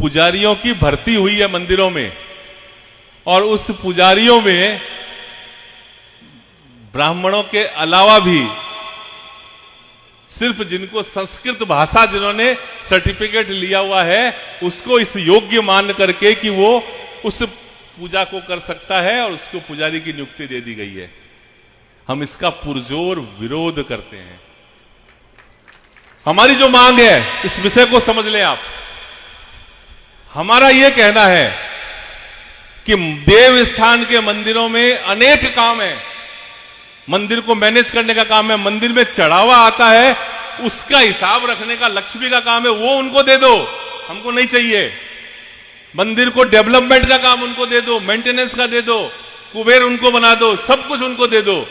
पुजारियों की भर्ती हुई है मंदिरों में, और उस पुजारियों में ब्राह्मणों के अलावा भी सिर्फ जिनको संस्कृत भाषा जिन्होंने सर्टिफिकेट लिया हुआ है उसको इस योग्य मान करके कि वो उस पूजा को कर सकता है और उसको पुजारी की नियुक्ति दे दी गई है। हम इसका पुरजोर विरोध करते हैं। हमारी जो मांग है, इस विषय को समझ लें आप, हमारा यह कहना है कि देव स्थान के मंदिरों में अनेक काम है। मंदिर को मैनेज करने का काम है, मंदिर में चढ़ावा आता है उसका हिसाब रखने का लक्ष्मी का काम है, वो उनको दे दो, हमको नहीं चाहिए। मंदिर को डेवलपमेंट का काम उनको दे दो, मेंटेनेंस का दे दो, कुबेर उनको बना दो, सब कुछ उनको दे दो।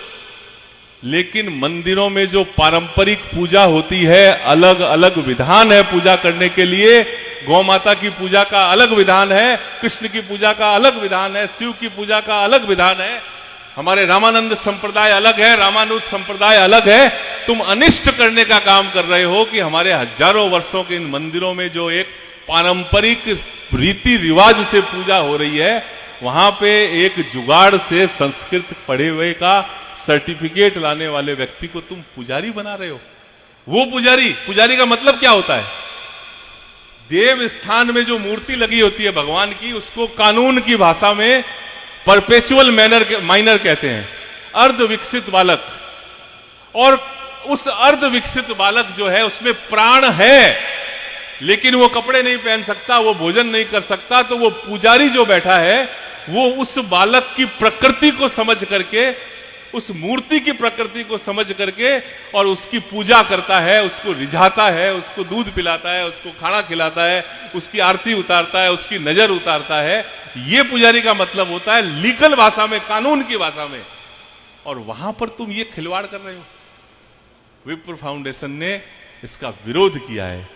लेकिन मंदिरों में जो पारंपरिक पूजा होती है, अलग अलग विधान है पूजा करने के लिए। गौ माता की पूजा का अलग विधान है, कृष्ण की पूजा का अलग विधान है, शिव की पूजा का अलग विधान है, हमारे रामानंद संप्रदाय अलग है, रामानुज संप्रदाय अलग है। तुम अनिष्ट करने का काम कर रहे हो कि हमारे हजारों वर्षों के इन मंदिरों में जो एक पारंपरिक रीति रिवाज से पूजा हो रही है, वहां पे एक जुगाड़ से संस्कृत पढ़े हुए का सर्टिफिकेट लाने वाले व्यक्ति को तुम पुजारी बना रहे हो। वो पुजारी का मतलब क्या होता है? देव स्थान में जो मूर्ति लगी होती है भगवान की, उसको कानून की भाषा में परपेचुअल माइनर कहते हैं, अर्ध विकसित बालक। और उस अर्ध विकसित बालक जो है उसमें प्राण है, लेकिन वो कपड़े नहीं पहन सकता, वो भोजन नहीं कर सकता। तो वो पुजारी जो बैठा है वो उस बालक की प्रकृति को समझ करके, उस मूर्ति की प्रकृति को समझ करके और उसकी पूजा करता है, उसको रिझाता है, उसको दूध पिलाता है, उसको खाना खिलाता है, उसकी आरती उतारता है, उसकी नजर उतारता है। ये पुजारी का मतलब होता है लीगल भाषा में, कानून की भाषा में। और वहां पर तुम ये खिलवाड़ कर रहे हो। विप्र फाउंडेशन ने इसका विरोध किया है।